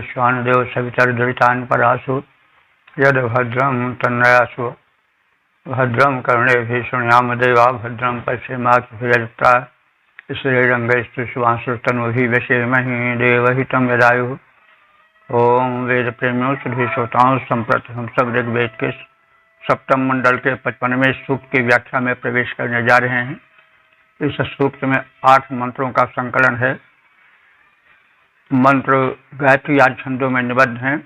विश्वानुदेव सवितर्दुरितान् परासु यद्भद्रं तन्नयासु भद्रं कर्णेभिः शृणुयाम देवा भद्रं पश्येमाक्षभिर्यजत्रा श्रीरङ्गैस्तु शुभांशुतनुभिः व्यसेमहि देवहितं यदायुः। ओम वेद प्रेमियों सभी श्रोताओं संप्रति हम सब ऋग्वेद के सप्तम मंडल के 55वें सूक्त की व्याख्या में प्रवेश करने जा रहे हैं। इस सूक्त में 8 मंत्रों का संकलन है। मंत्र गायत्री आदि छंदों में निबद्ध हैं।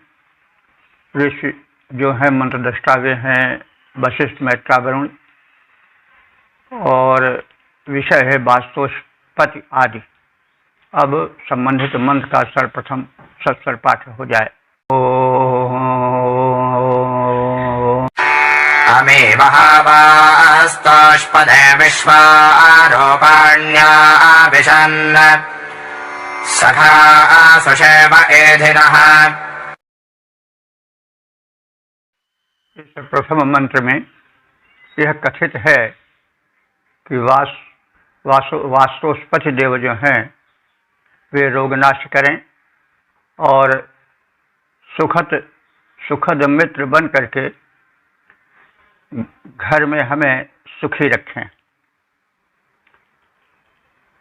ऋषि जो है मंत्र दृष्टा वे हैं वशिष्ठ मैत्रेय वरुण, और विषय है वास्तोष्पति आदि। अब संबंधित मंत्र का सर्वप्रथम सत्स्वर पाठ हो जाए। अमे महावास्तोष्पदे विश्वारोपाण्या विशन् सखा सुषेम एधिनः। इस प्रथम मंत्र में यह कथित है कि वास्तोष्पति देव जो हैं वे रोगनाश करें और सुखद मित्र बन करके घर में हमें सुखी रखें।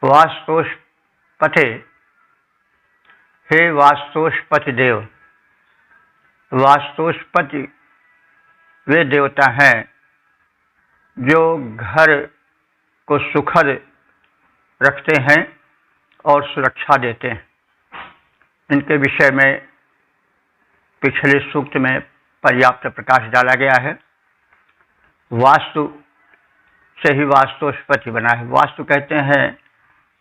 वास्तोष्पति, हे वास्तोष्पति देव। वास्तोष्पति वे देवता हैं जो घर को सुखद रखते हैं और सुरक्षा देते हैं। इनके विषय में पिछले सूक्त में पर्याप्त प्रकाश डाला गया है। वास्तु से ही वास्तोष्पति बना है। वास्तु कहते हैं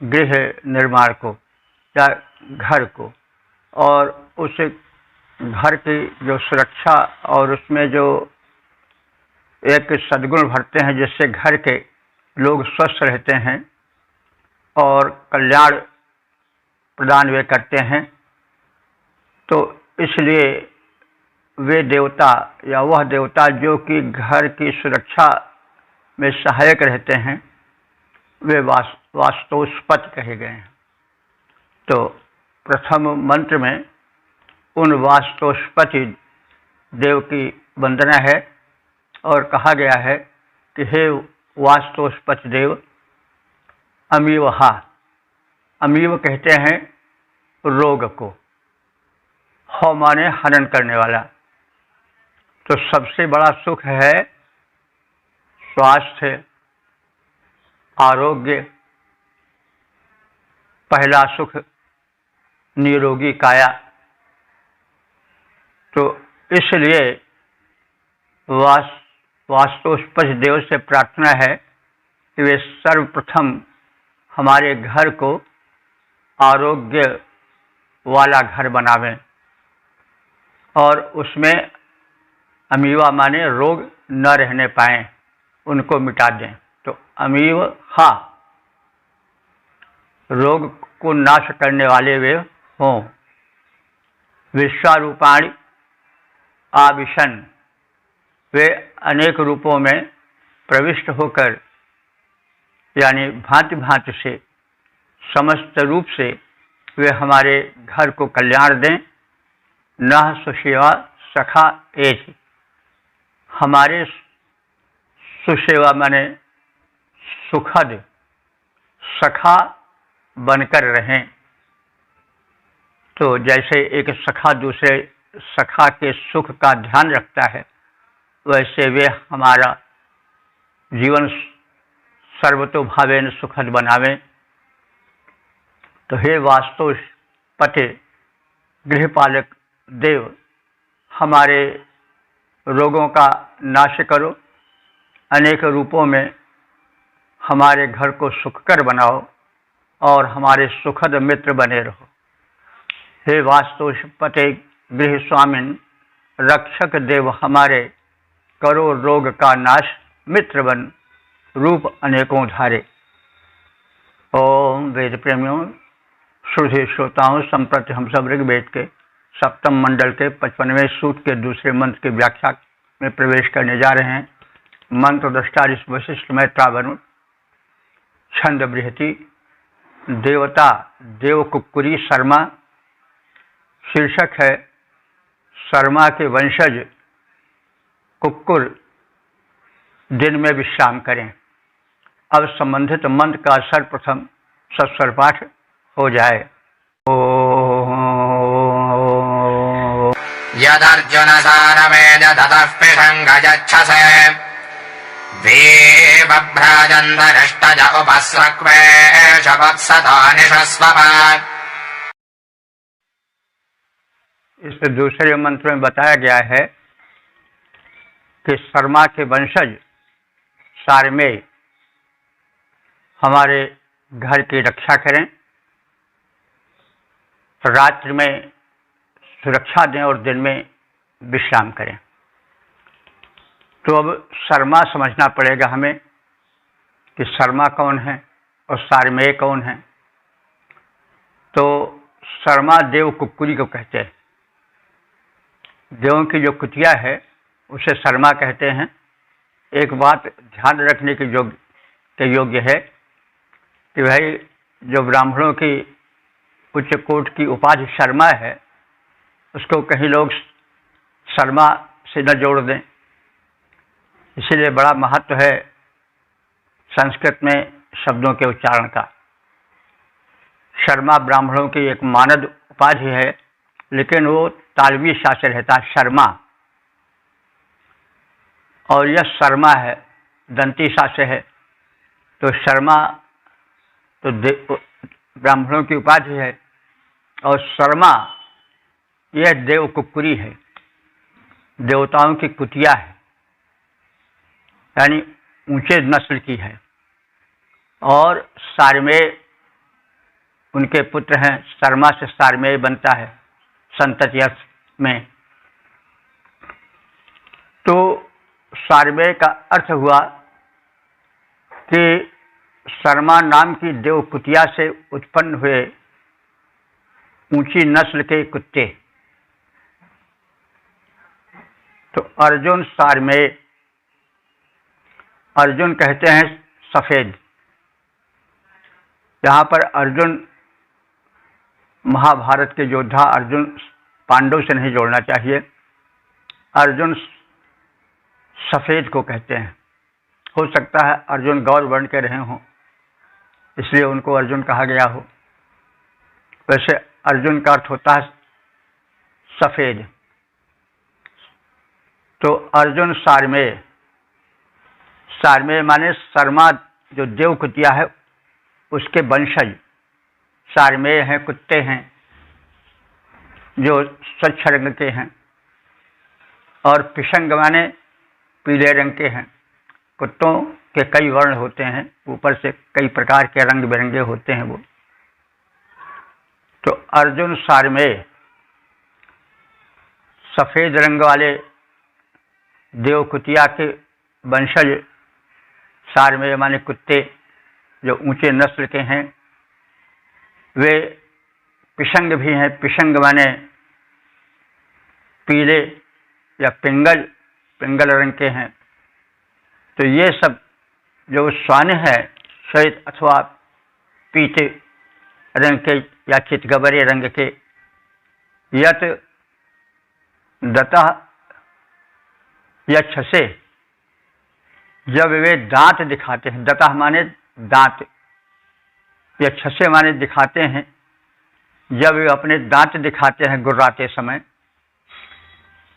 गृह निर्माण को या घर को, और उस घर की जो सुरक्षा और उसमें जो एक सद्गुण भरते हैं जिससे घर के लोग स्वस्थ रहते हैं और कल्याण प्रदान वे करते हैं। तो इसलिए वे देवता या वह देवता जो कि घर की सुरक्षा में सहायक रहते हैं वे वास्तोष्पति कहे गए हैं। तो प्रथम मंत्र में उन वास्तोष्पति देव की वंदना है और कहा गया है कि हे वास्तोष्पति देव, अमीवहा। अमीव कहते हैं रोग को, हो माने हनन करने वाला। तो सबसे बड़ा सुख है स्वास्थ्य, आरोग्य। पहला सुख निरोगी काया। तो इसलिए वास्तोष्पति देव से प्रार्थना है कि वे सर्वप्रथम हमारे घर को आरोग्य वाला घर बनावें और उसमें अमीवा माने रोग न रहने पाएं, उनको मिटा दें। तो अमीव हा, रोग को नाश करने वाले वे हों। विश्वारूपाणि आविशन, वे अनेक रूपों में प्रविष्ट होकर यानी भांति भांति से समस्त रूप से वे हमारे घर को कल्याण दें। नः सुसेवा सखा एज, हमारे सुसेवा माने सुखद सखा बनकर रहें। तो जैसे एक सखा दूसरे सखा के सुख का ध्यान रखता है, वैसे वे हमारा जीवन सर्वतोभावेन सुखद बनावें। तो हे वास्तोष्पति गृहपालक देव, हमारे रोगों का नाश करो, अनेक रूपों में हमारे घर को सुखकर बनाओ और हमारे सुखद मित्र बने रहो। हे वास्तुपते गृह स्वामिन रक्षक देव हमारे, करो रोग का नाश मित्र बन रूप अनेकों धारे। ओम वेद प्रेमियों श्रुति श्रोताओं, संप्रति हम सब ऋग्वेद के सप्तम मंडल के 55वें सूक्त के दूसरे मंत्र की व्याख्या में प्रवेश करने जा रहे हैं। मंत्र दृष्टा वशिष्ठ मैत्रेय वरुण, छंद बृहति, देवता देव कुक्कुरी शर्मा, शीर्षक है शर्मा के वंशज कुक्कुर दिन में विश्राम करें। अब संबंधित मंत्र का सर्वप्रथम सस्वर पाठ हो जाए। यदर्जुन सारमेद ततः पिशङ्गजच्छसे वीबभ्राजन्धरिष्टज उपस्रक्वे शवत्सतानिशस्वप। इस दूसरे मंत्र में बताया गया है कि शर्मा के वंशज सारमेय हमारे घर की रक्षा करें, रात्रि में सुरक्षा दें और दिन में विश्राम करें। तो अब शर्मा समझना पड़ेगा हमें कि शर्मा कौन है और सारमेय कौन है। तो शर्मा देव कुक्कुरी को कहते हैं। देवों की जो कुतिया है उसे शर्मा कहते हैं। एक बात ध्यान रखने के योग्य है कि भाई जो ब्राह्मणों की उच्च कोट की उपाधि शर्मा है उसको कहीं लोग शर्मा से न जोड़ दें। इसीलिए बड़ा महत्व है संस्कृत में शब्दों के उच्चारण का। शर्मा ब्राह्मणों की एक मानद उपाधि है, लेकिन वो तालवी सा से रहता है शर्मा, और यह शर्मा है दंती सा से है। तो शर्मा तो ब्राह्मणों की उपाधि है और शर्मा यह देव कुक्कुरी है, देवताओं की कुतिया है, यानी ऊंचे नस्ल की है। और सारमेय उनके पुत्र हैं। शर्मा से सारमेय बनता है संतति अर्थ में। तो सारमेय का अर्थ हुआ कि शर्मा नाम की देव कुतिया से उत्पन्न हुए ऊंची नस्ल के कुत्ते। तो अर्जुन सारमेय, अर्जुन कहते हैं सफेद। यहाँ पर अर्जुन महाभारत के योद्धा अर्जुन, पांडव से नहीं जोड़ना चाहिए। अर्जुन सफेद को कहते हैं। हो सकता है अर्जुन गौर वर्ण के रहे हों, इसलिए उनको अर्जुन कहा गया हो। वैसे अर्जुन का अर्थ होता है सफेद। तो अर्जुन सारमेय, सारमेय माने शर्मा जो देव कुतिया है उसके वंशज सारमेय हैं, कुत्ते हैं जो स्वच्छ रंग के हैं। और पिशंग माने पीले रंग के हैं। कुत्तों के कई वर्ण होते हैं, ऊपर से कई प्रकार के रंग बिरंगे होते हैं वो। तो अर्जुन सारमेय सफेद रंग वाले देव कुतिया के वंशज सारमेय माने कुत्ते जो ऊंचे नस्ल के हैं। वे पिशंग भी हैं। पिशंग माने पीले या पिंगल रंग के हैं। तो ये सब जो श्वान है श्वेत अथवा पीते रंग के या चितगबरे रंग के, यत दतः यक्षसे, जब वे दांत दिखाते हैं, दतः माने दांत, यक्षसे माने दिखाते हैं, जब वे अपने दांत दिखाते हैं गुर्राते समय,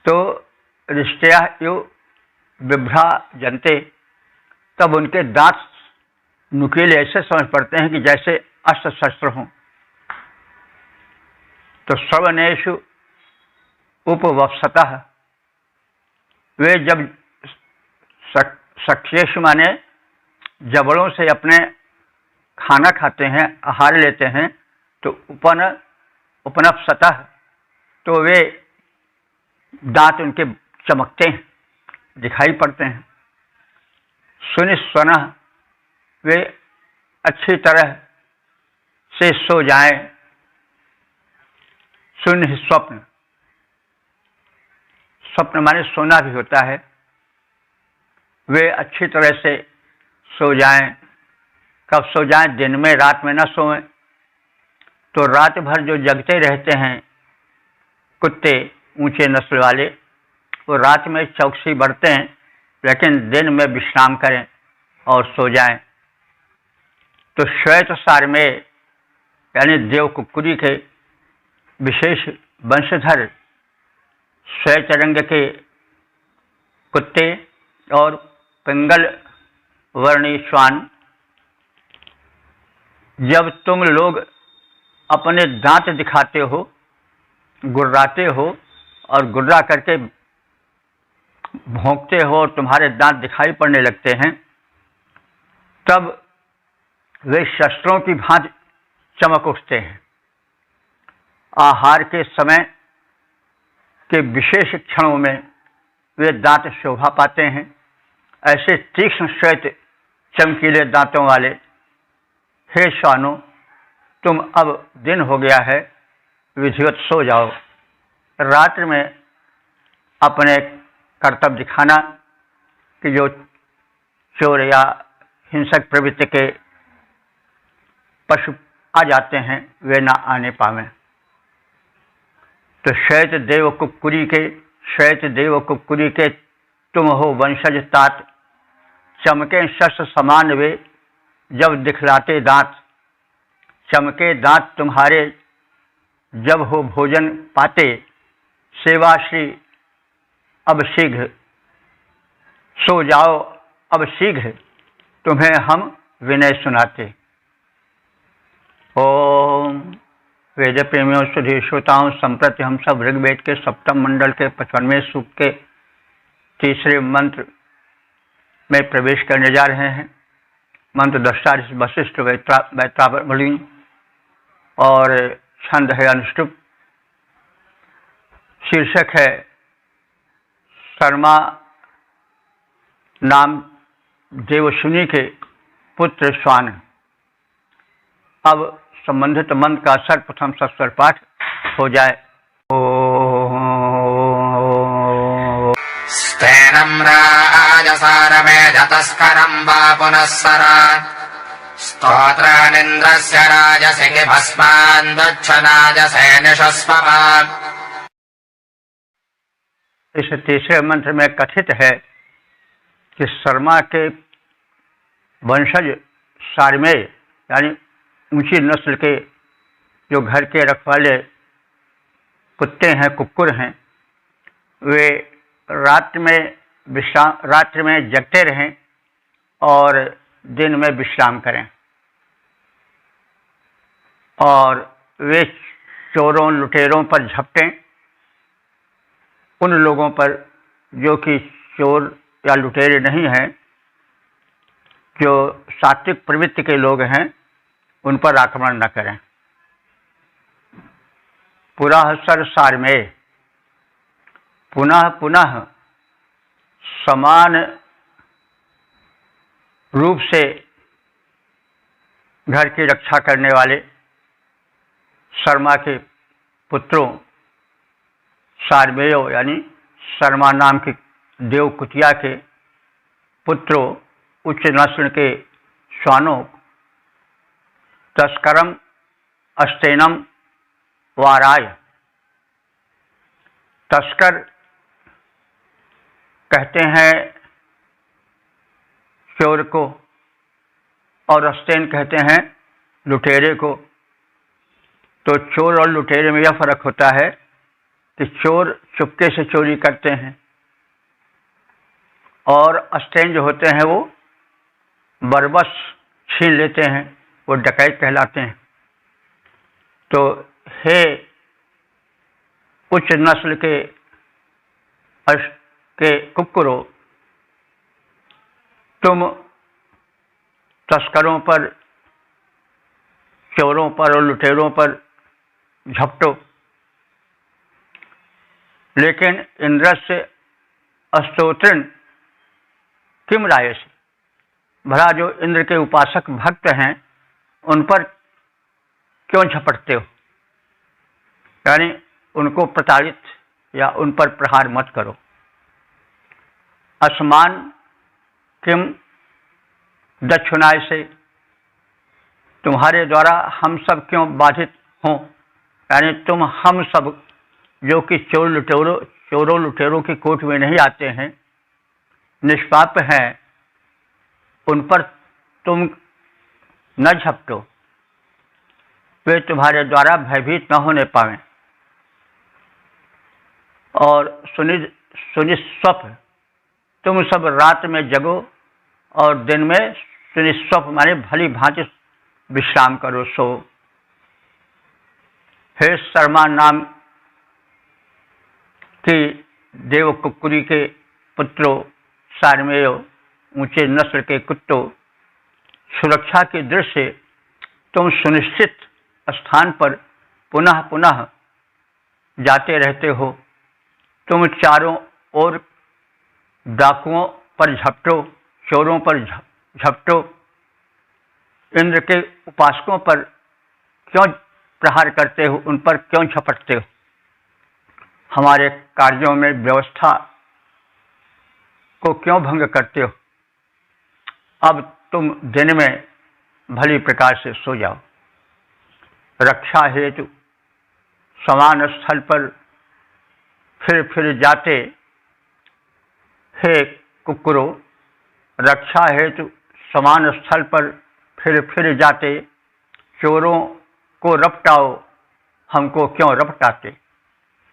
तो रिष्टया यो विभ्राजन्ते, तब उनके दांत नुकीले ऐसे समझ पड़ते हैं कि जैसे अस्त्र शस्त्र हों। तो श्रवणेषु उपवत्सतः, वे जब सख्येषु माने जबड़ों से अपने खाना खाते हैं, आहार लेते हैं, तो उपनप्सतः, तो वे दांत उनके चमकते हैं, दिखाई पड़ते हैं। सुनिस्वनः, वे अच्छी तरह से सो जाएं। सुनि स्वप्न, स्वप्न माने सोना भी होता है। वे अच्छी तरह से सो जाएं। कब सो जाएं? दिन में, रात में न सोएं। तो रात भर जो जगते रहते हैं कुत्ते ऊंचे नस्ल वाले वो रात में चौकसी बरतें लेकिन दिन में विश्राम करें और सो जाएं। तो श्वेत सारमेय यानी देव कुक्कुरी के विशेष वंशधर श्वेत रंग के कुत्ते और पिंगल वर्णी श्वान, जब तुम लोग अपने दांत दिखाते हो, गुर्राते हो और गुर्रा करके भौंकते हो और तुम्हारे दांत दिखाई पड़ने लगते हैं, तब वे शस्त्रों की भांति चमक उठते हैं। आहार के समय के विशेष क्षणों में वे दांत शोभा पाते हैं। ऐसे तीक्ष्ण श्वेत चमकीले दांतों वाले हे श्वानों, तुम अब दिन हो गया है, विधिवत सो जाओ। रात्रि में अपने कर्तव्य दिखाना कि जो चोर या हिंसक प्रवृत्ति के पशु आ जाते हैं वे ना आने पावें। तो श्वेत देव कुक्कुरी के तुम हो वंशज तात, चमके शस्त्र समान वे जब दिखलाते दांत। चमके दांत तुम्हारे जब हो भोजन पाते, सेवा श्री अब शीघ्र सो जाओ, अब शीघ्र तुम्हें हम विनय सुनाते। ओम वेद प्रेमियों सुधी श्रोताओं, संप्रति हम सब ऋग्वेद के सप्तम मंडल के 55वें सूक्त के तीसरे मंत्र में प्रवेश करने जा रहे हैं। मंत्र दृष्टा वशिष्ठ वैत्रावली और छंद है अनुष्टुप। शीर्षक है शर्मा नाम देवशुनि के पुत्र श्वान। अब संबंधित मंत्र का सर्वप्रथम सस्वर पाठ हो जाए। स्तेनं राजसारमेधतस्करं वा पुनः सरात् स्तोत्रानिन्द्रस्य राजसिके भस्मान् दक्षनाजसे निशस्वपात्। इस तीसरे मंत्र में कथित है कि शर्मा के वंशज सारमेय यानी ऊंची नस्ल के जो घर के रखवाले कुत्ते हैं, कुक्कुर हैं, वे रात्रि में जगते रहें और दिन में विश्राम करें। और वे चोरों लुटेरों पर झपटें, उन लोगों पर जो कि चोर या लुटेरे नहीं हैं, जो सात्विक प्रवृत्ति के लोग हैं, उन पर आक्रमण न करें। पुराहसर सारमेय, पुनः पुनः समान रूप से घर की रक्षा करने वाले शर्मा के पुत्रों सारमेयों यानी शर्मा नाम की देव कुतिया के पुत्रों उच्च नस्ल के श्वानों तस्करम अस्तेनम वाराय। तस्कर कहते हैं चोर को और अस्तेन कहते हैं लुटेरे को। तो चोर और लुटेरे में यह फर्क होता है कि चोर चुपके से चोरी करते हैं और अस्तेन जो होते हैं वो बरबस छीन लेते हैं, वो डकैत कहलाते हैं। तो हे उच्च नस्ल के कुक्कुरों, तुम तस्करों पर, चोरों पर और लुटेरों पर झपटो, लेकिन इंद्रस्य स्तोत्रन किम रायसी, भला जो इंद्र के उपासक भक्त हैं उन पर क्यों झपटते हो, यानी उनको प्रताड़ित या उन पर प्रहार मत करो। असमान किम दक्षिणाय से, तुम्हारे द्वारा हम सब क्यों बाधित हों, यानी तुम हम सब जो कि चोरों लुटेरों की कोट में नहीं आते हैं, निष्पाप हैं, उन पर तुम न झपटो, वे तुम्हारे द्वारा भयभीत न होने पावें। और सुनिस्वप, तुम सब रात में जगो और दिन में सुनिस्वप माने भली भांति विश्राम करो, सो। हे शर्मा नाम की देव कुक्कुरी के पुत्रों, सारमेय ऊंचे नस्ल के कुत्तों, सुरक्षा की दृष्टि से तुम सुनिश्चित स्थान पर पुनः पुनः जाते रहते हो। तुम चारों ओर डाकुओं पर झपटो, चोरों पर झपटो, इंद्र के उपासकों पर क्यों प्रहार करते हो, उन पर क्यों झपटते हो, हमारे कार्यों में व्यवस्था को क्यों भंग करते हो। अब तुम दिन में भली प्रकार से सो जाओ। रक्षा हेतु समान स्थल पर फिर जाते हे कुक्कुरो, रक्षा हेतु समान स्थल पर फिर जाते चोरों को रपटाओ, हमको क्यों रपटाते।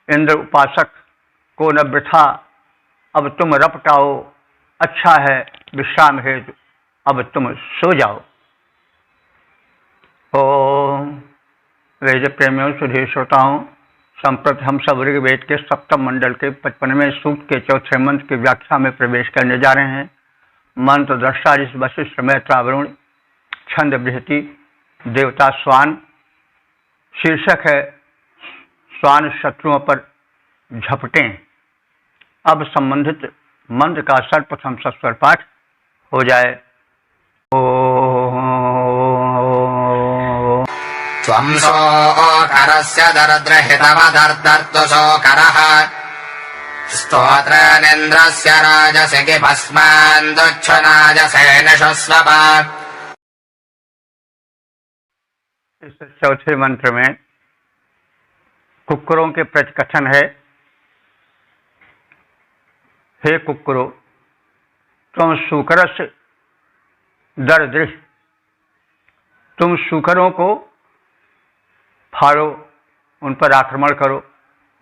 इंद्र उपासक को न वृथा अब तुम रपटाओ, अच्छा है विश्राम हेतु अब तुम सो जाओ। ओम वेद प्रेमियों, सुधीर श्रोताओं, संप्रति हम सब ऋग्वेद के सप्तम मंडल के 55वें सूक्त के चौथे मंत्र की व्याख्या में प्रवेश करने जा रहे हैं। मंत्र दृष्टा ऋषि वशिष्ठ मैत्रावरुण, छंद बृहति, देवता स्वान। शीर्षक है स्वान शत्रुओं पर झपटें। अब संबंधित मंत्र का सर्वप्रथम सस्वर पाठ हो जाए। त्वं सोऽकरस्य दरद्रहितमदर्दर्तुशोकरः स्तोत्रनिन्द्रस्य राजसिकि भस्मान् दुच्छुनाजसेनशुस्वपा। इस चौथे मंत्र में कुक्कुरों के प्रतिकथन है। हे कुक्कुरो, तुम शूकरस्य दरदृह, तुम शूकरों को फाड़ो, उन पर आक्रमण करो,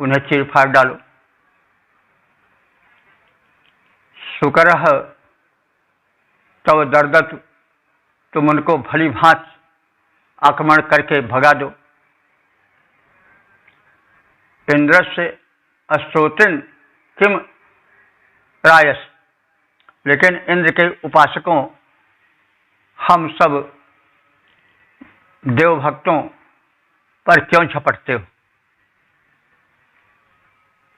उन्हें चीर फाड़ डालो। शूकरः तव दर्दत, तुम उनको भली भांति आक्रमण करके भगा दो। इंद्र से अस्त्रोतिन किम रायस, लेकिन इंद्र के उपासकों, हम सब देवभक्तों पर क्यों झपटते हो।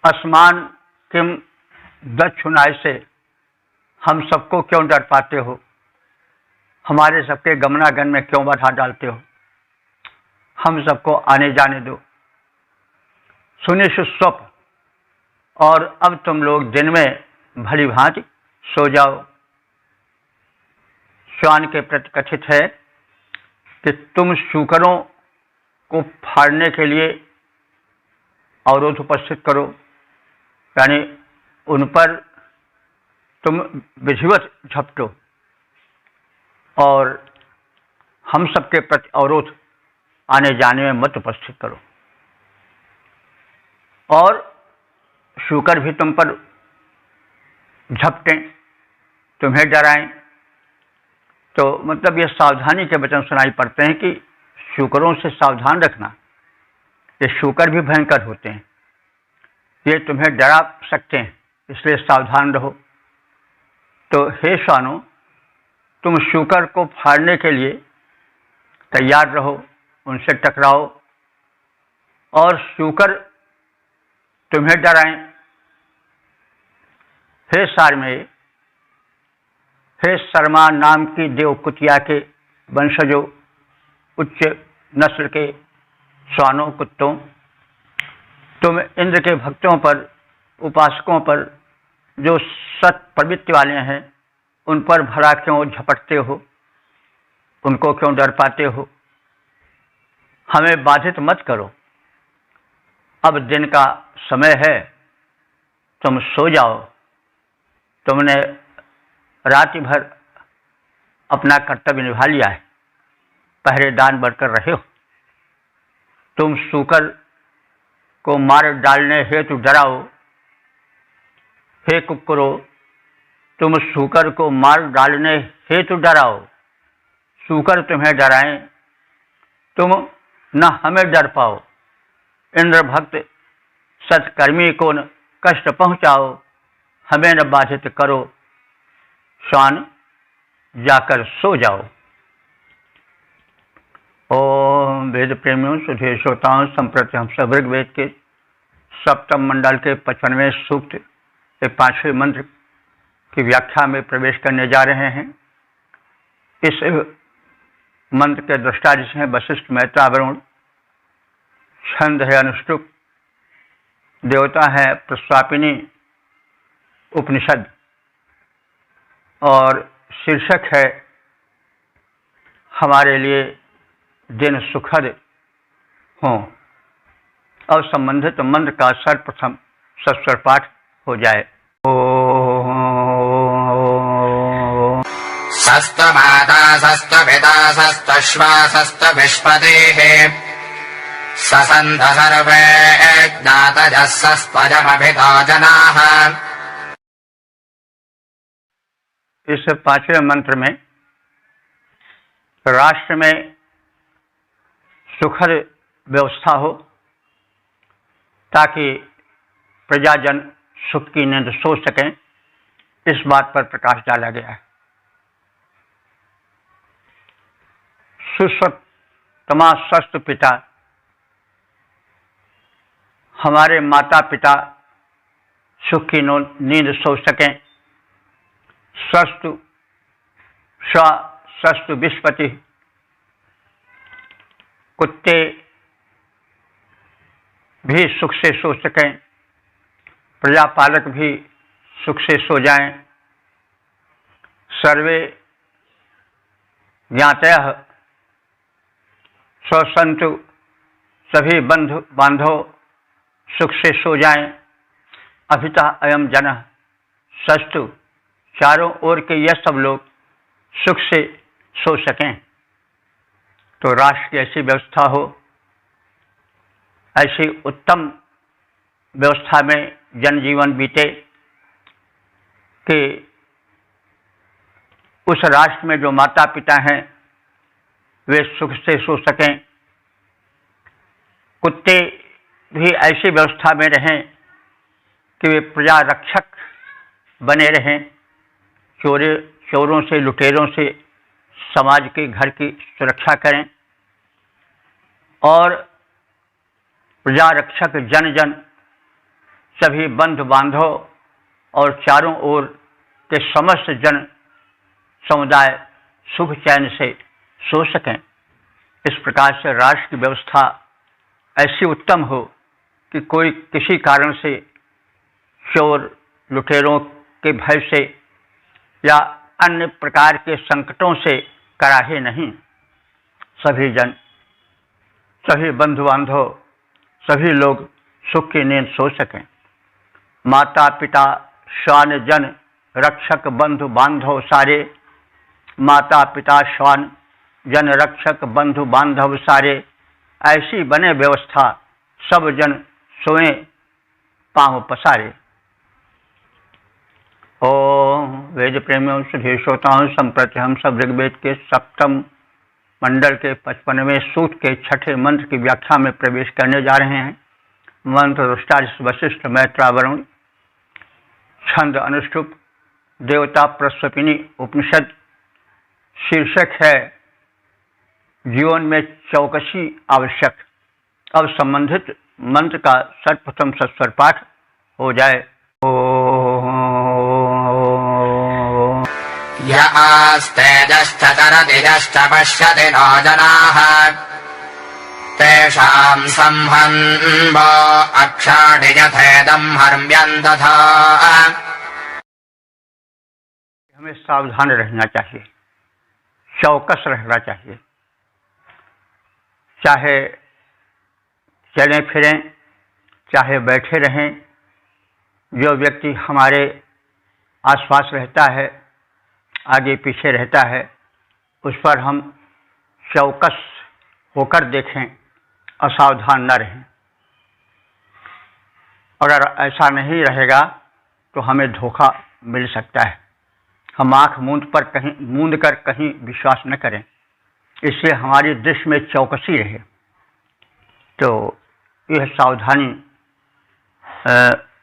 असमान किम दक्षुनाय से, हम सबको क्यों डर पाते हो, हमारे सबके गमनागमन में क्यों बाधा डालते हो, हम सबको आने जाने दो। सुनिश्वप, और अब तुम लोग दिन में भली भांति सो जाओ। श्वान के प्रति कथित है कि तुम शूकरों को फाड़ने के लिए अवरोध उपस्थित करो, यानी उन पर तुम विधिवत झपटो और हम सबके प्रति अवरोध आने जाने में मत उपस्थित करो। और शूकर भी तुम पर झपटें, तुम्हें डराएं, तो मतलब ये सावधानी के वचन सुनाई पड़ते हैं कि शूकरों से सावधान रखना, ये शूकर भी भयंकर होते हैं, ये तुम्हें डरा सकते हैं, इसलिए सावधान रहो। तो हे श्वानों, तुम शूकर को फाड़ने के लिए तैयार रहो, उनसे टकराओ और शूकर तुम्हें डराएं। हे सारमेय, हे शर्मा नाम की देवकुतिया के वंशजों, उच्च नस्ल के श्वानों कुत्तों, तुम इंद्र के भक्तों पर, उपासकों पर जो सत प्रवृत्ति वाले हैं, उन पर भला क्यों झपटते हो, उनको क्यों डर पाते हो। हमें बाधित मत करो। अब दिन का समय है, तुम सो जाओ। तुमने रात भर अपना कर्तव्य निभा लिया है, पहरेदार बनकर रहे हो। तुम शूकर को मार डालने हेतु डराओ। हे कुक्कुरो, तुम शूकर को मार डालने हेतु डराओ। शूकर तुम्हें डराएं, तुम न हमें डर पाओ। इंद्र भक्त सत्कर्मी को न कष्ट पहुंचाओ, हमें न बाधित करो। श्वान, जाकर सो जाओ। ओम वेद प्रेमियों, सुधीर श्रोताओं, संप्रति हम सब ऋग्वेद के सप्तम मंडल के 55वें सूक्त के 5वें मंत्र की व्याख्या में प्रवेश करने जा रहे हैं। इस मंत्र के दृष्टा जिसे हैं वशिष्ठ, मैत्रेय, वरुण। छंद है अनुष्टुप, देवता है प्रस्वापिनी उपनिषद, और शीर्षक है हमारे लिए दिन सुखद हो। और संबंधित मंत्र का सर्वप्रथम सस्वर पाठ हो जाए। सस्तमाता सस्तपिता सस्तश्वा सस्तविष्पतिः ससन्त सर्वे ज्ञातजः सस्पजमभितो जनाः। इस 5वें मंत्र में राष्ट्र में सुखद व्यवस्था हो ताकि प्रजाजन सुख की नींद सो सकें, इस बात पर प्रकाश डाला गया है। सुस्वतमा स्वस्थ पिता, हमारे माता पिता सुख की नींद सो सकें। स्वस्थ विष्पति, कुत्ते भी सुख से सो सकें, प्रजापालक भी सुख से सो जाएं। सर्वे ज्ञातयः स्वसंतु, सभी बंधु बांधव सुख से सो जाएं। अभिता अयम जनः सस्तु, चारों ओर के यह सब लोग सुख से सो सकें। तो राष्ट्र की ऐसी व्यवस्था हो, ऐसी उत्तम व्यवस्था में जनजीवन बीते कि उस राष्ट्र में जो माता पिता हैं वे सुख से सो सकें। कुत्ते भी ऐसी व्यवस्था में रहें कि वे प्रजा रक्षक बने रहें, चोरों से, लुटेरों से समाज के घर की सुरक्षा करें। और प्रजा रक्षक जन जन सभी बंधु बांधव और चारों ओर के समस्त जन समुदाय सुख चैन से सो सकें। इस प्रकार से राष्ट्र की व्यवस्था ऐसी उत्तम हो कि कोई किसी कारण से चोर लुटेरों के भय से या अन्य प्रकार के संकटों से कराहे नहीं। सभी जन, सभी बंधु बांधव, सभी लोग सुख की नींद सो सकें। माता पिता श्वान जन रक्षक बंधु बांधव सारे, माता पिता श्वान जन रक्षक बंधु बांधव सारे, ऐसी बने व्यवस्था सब जन सोए पांव पसारे। ओम वेद प्रेमियों, सुधीर श्रोताओं, संप्रति हम सब ऋग्वेद के सप्तम मंडल के 55वें सूक्त के 6ठे मंत्र की व्याख्या में प्रवेश करने जा रहे हैं। मंत्र दृष्टा वशिष्ठ, मैत्रेय, वरुण। छंद अनुष्टुप, देवता प्रस्वपिनी उपनिषद। शीर्षक है जीवन में चौकसी आवश्यक। अब संबंधित मंत्र का सर्वप्रथम सस्वर पाठ हो जाए। य आस्तेजश्च चरतिजश्च पश्यति नो जनाः तेषां संहन्वो अक्षाणि यथेदं हर्म्यन्तथा। हमें सावधान रहना चाहिए, चौकस रहना चाहिए। चाहे चलें फिरें चाहे बैठे रहें, जो व्यक्ति हमारे आसपास रहता है, आगे पीछे रहता है, उस पर हम चौकस होकर देखें, असावधान न रहें। अगर ऐसा नहीं रहेगा तो हमें धोखा मिल सकता है। हम आँख मूंद कर कहीं विश्वास न करें, इसलिए हमारी दृष्टि में चौकसी रहे। तो यह सावधानी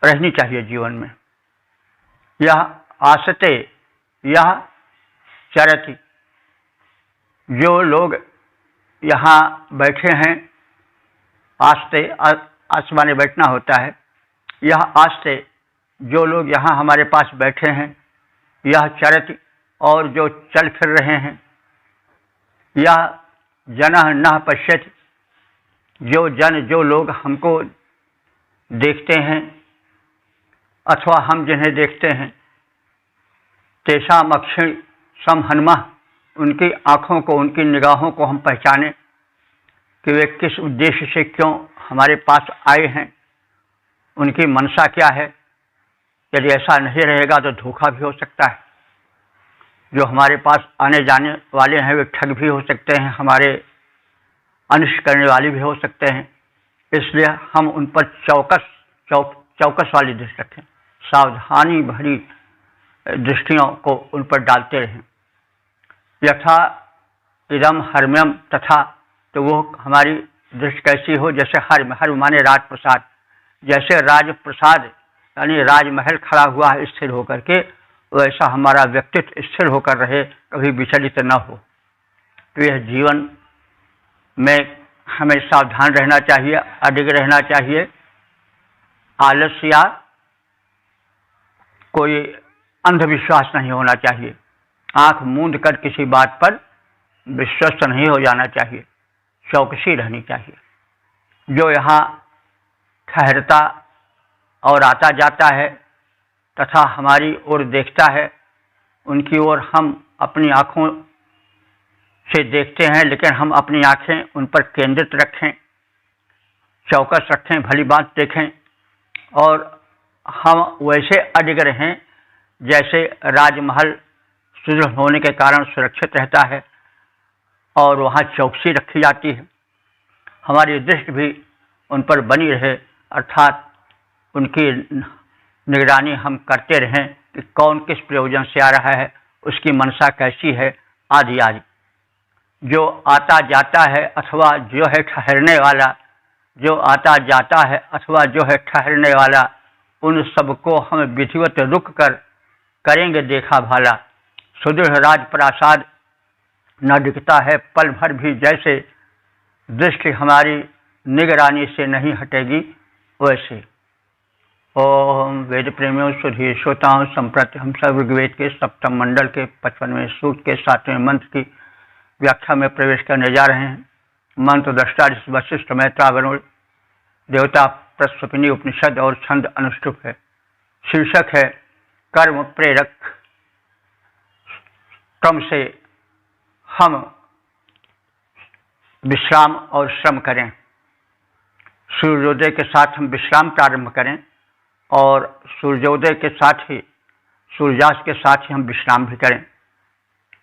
रहनी चाहिए जीवन में। यह आसते यह चरति, जो लोग यहाँ बैठे हैं, आस्ते आसमाने बैठना होता है, यह आस्ते जो लोग यहाँ हमारे पास बैठे हैं, यह चरति और जो चल फिर रहे हैं, यह जनः न पश्यति, जो लोग हमको देखते हैं अथवा हम जिन्हें देखते हैं, तेषाम अक्षिण समहन्मः, उनकी आँखों को, उनकी निगाहों को हम पहचाने कि वे किस उद्देश्य से क्यों हमारे पास आए हैं, उनकी मनसा क्या है। यदि ऐसा नहीं रहेगा तो धोखा भी हो सकता है। जो हमारे पास आने जाने वाले हैं वे ठग भी हो सकते हैं, हमारे अनिष्ट करने वाले भी हो सकते हैं। इसलिए हम उन पर चौकस वाली दृष्टि रखें, सावधानी भरी दृष्टियों को उन पर डालते रहें। यथा इदम हर्म्यम तथा, तो वो हमारी दृष्टि कैसी हो, जैसे हर्म माने राजप्रसाद, जैसे राजप्रसाद यानी राजमहल खड़ा हुआ है स्थिर होकर के, वैसा हमारा व्यक्तित्व स्थिर होकर रहे, कभी विचलित न हो। तो यह जीवन में हमें सावधान रहना चाहिए, अडिग रहना चाहिए। आलस्य या कोई अंधविश्वास नहीं होना चाहिए। आंख मूंद कर किसी बात पर विश्वस्त नहीं हो जाना चाहिए, चौकसी रहनी चाहिए। जो यहाँ ठहरता और आता जाता है तथा हमारी ओर देखता है, उनकी ओर हम अपनी आँखों से देखते हैं, लेकिन हम अपनी आँखें उन पर केंद्रित रखें, चौकस रखें, भली बात देखें और हम वैसे अडिग रहें जैसे राजमहल सुदृढ़ होने के कारण सुरक्षित रहता है और वहाँ चौकसी रखी जाती है। हमारी दृष्टि भी उन पर बनी रहे, अर्थात उनकी निगरानी हम करते रहें कि कौन किस प्रयोजन से आ रहा है, उसकी मनसा कैसी है, आदि आदि। जो आता जाता है अथवा जो है ठहरने वाला, जो आता जाता है अथवा जो है ठहरने वाला, उन सबको हम विधिवत रुक कर करेंगे देखा भाला। सुदृढ़ राजप्रासाद न दिखता है पल भर भी, जैसे दृष्टि हमारी निगरानी से नहीं हटेगी वैसे। ओम वेद प्रेमियों सुधी श्रोताओं, संप्रति हम सब ऋग्वेद के सप्तम मंडल के 55वें सूक्त के 7वें मंत्र की व्याख्या में प्रवेश करने जा रहे हैं। मंत्र दृष्टा वशिष्ठ मैत्रा वरुण देवता प्रस्वपिनी उपनिषद और छंद अनुष्टुप है। शीर्षक है कर्म प्रेरक। क्रम से हम विश्राम और श्रम करें। सूर्योदय के साथ हम विश्राम प्रारंभ करें और सूर्योदय के साथ ही सूर्यास्त के साथ ही हम विश्राम भी करें,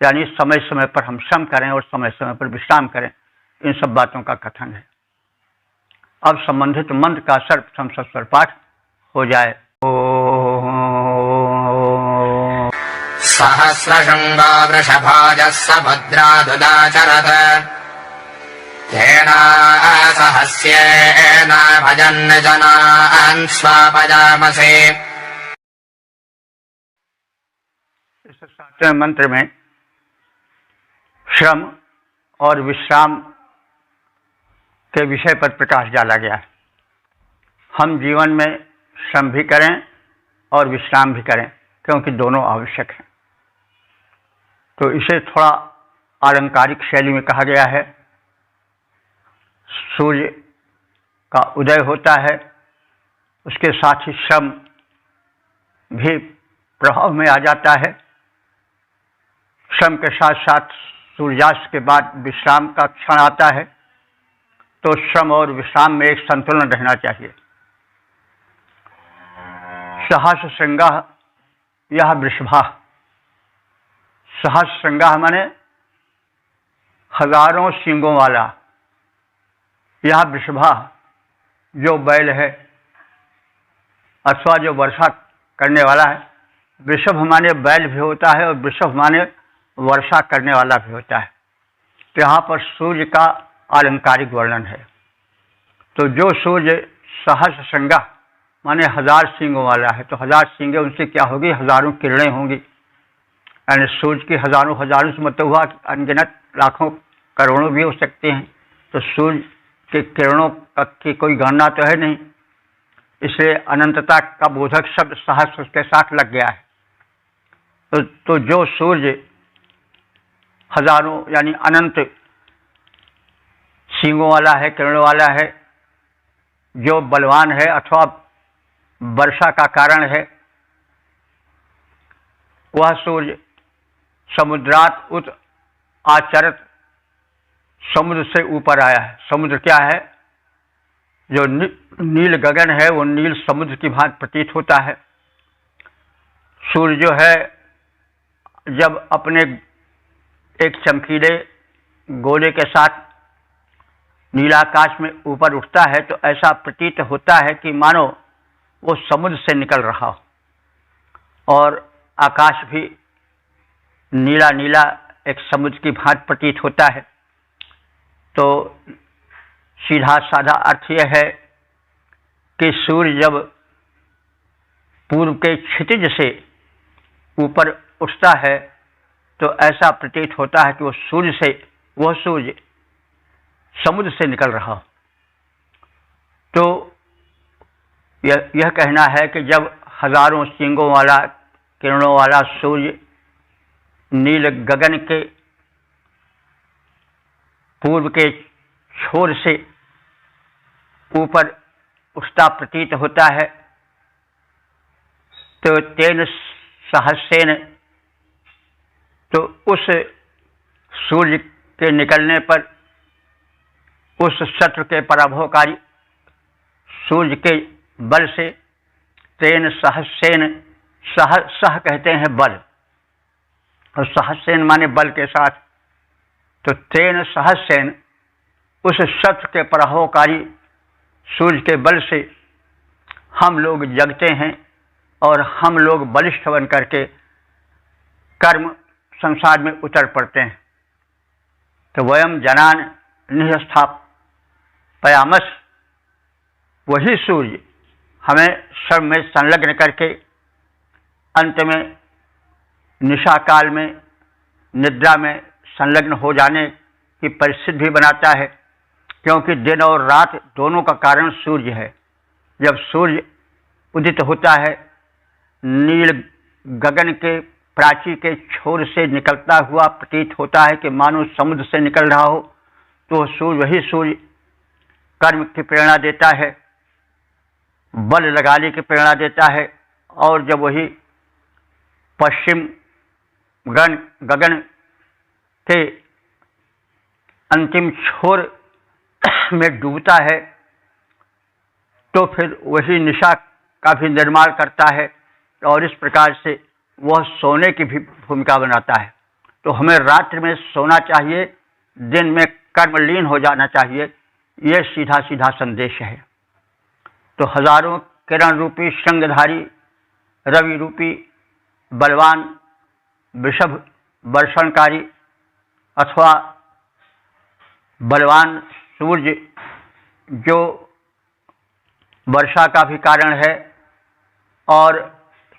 यानी समय समय पर हम श्रम करें और समय समय पर विश्राम करें। इन सब बातों का कथन है। अब संबंधित मंत्र का सर्वप्रथम सस्वर पाठ हो जाए। सहस्रशृंगा वृषभाजः सभद्रादुदाचरत् तेना सहस्येन भजन् जनान् स्वापजामसे। इस 7वें मंत्र में श्रम और विश्राम के विषय पर प्रकाश डाला गया है। हम जीवन में श्रम भी करें और विश्राम भी करें, क्योंकि दोनों आवश्यक हैं। तो इसे थोड़ा आलंकारिक शैली में कहा गया है। सूर्य का उदय होता है, उसके साथ ही श्रम भी प्रभाव में आ जाता है। श्रम के साथ साथ सूर्यास्त के बाद विश्राम का क्षण आता है। तो श्रम और विश्राम में एक संतुलन रहना चाहिए। सहस्र श्रृंगाः यह वृषभा। सहस्र श्रृंगाः माने हजारों सींगों वाला। यह वृषभा जो बैल है अथवा जो वर्षा करने वाला है। वृषभ माने बैल भी होता है और वृषभ माने वर्षा करने वाला भी होता है। तो यहाँ पर सूर्य का आलंकारिक वर्णन है। तो जो सूर्य सहस्र श्रृंगा माने हजार सींगों वाला है, तो हजार सींगे उनसे क्या होगी? हजारों किरणें होंगी। यानी सूर्य की हजारों से मतलब हुआ अनगिनत लाखों करोड़ों भी हो सकते हैं। तो सूर्य के किरणों की कोई गणना तो है नहीं, इसलिए अनंतता का बोधक शब्द सहस्र के साथ लग गया है। तो जो सूर्य हजारों यानी अनंत सींगों वाला है, किरणों वाला है, जो बलवान है अथवा वर्षा का कारण है, वह सूर्य समुद्रात उत आचरत, समुद्र से ऊपर आया है। समुद्र क्या है? जो नील गगन है वो नील समुद्र की भांति प्रतीत होता है। सूर्य जो है जब अपने एक चमकीले गोले के साथ नीलाकाश में ऊपर उठता है तो ऐसा प्रतीत होता है कि मानो वो समुद्र से निकल रहा हो और आकाश भी नीला नीला एक समुद्र की भांति प्रतीत होता है। तो सीधा साधा अर्थ यह है कि सूर्य जब पूर्व के क्षितिज से ऊपर उठता है तो ऐसा प्रतीत होता है कि वह सूर्य समुद्र से निकल रहा हो। तो यह कहना है कि जब हजारों सींगों वाला, किरणों वाला सूर्य नील गगन के पूर्व के छोर से ऊपर उठता प्रतीत होता है, तो तेन सहस्रेन, तो उस सूर्य के निकलने पर उस शत्रु के पराभवकारी सूर्य के बल से तेन सहस्रेन, सह कहते हैं बल, और सहस्रेन माने बल के साथ। तो तेन सहस्रेन, उस शत्रु के पराभवकारी सूर्य के बल से हम लोग जगते हैं और हम लोग बलिष्ठ बन करके कर्म संसार में उतर पड़ते हैं। तो वयम जनान निःस्थापयामस, वही सूर्य हमें श्रम में संलग्न करके अंत में निशा काल में निद्रा में संलग्न हो जाने की परिस्थिति भी बनाता है, क्योंकि दिन और रात दोनों का कारण सूर्य है। जब सूर्य उदित होता है, नील गगन के प्राची के छोर से निकलता हुआ प्रतीत होता है कि मानो समुद्र से निकल रहा हो, तो वही सूर्य कर्म की प्रेरणा देता है, बल लगाने की प्रेरणा देता है। और जब वही पश्चिम गगन के अंतिम छोर में डूबता है तो फिर वही निशा का भी निर्माण करता है, और इस प्रकार से वह सोने की भी भूमिका बनाता है। तो हमें रात्रि में सोना चाहिए, दिन में कर्मलीन हो जाना चाहिए, ये सीधा सीधा संदेश है। तो हजारों किरण रूपी श्रृंगधारी रवि रूपी बलवान वृषभ वर्षणकारी अथवा बलवान सूर्य जो वर्षा का भी कारण है और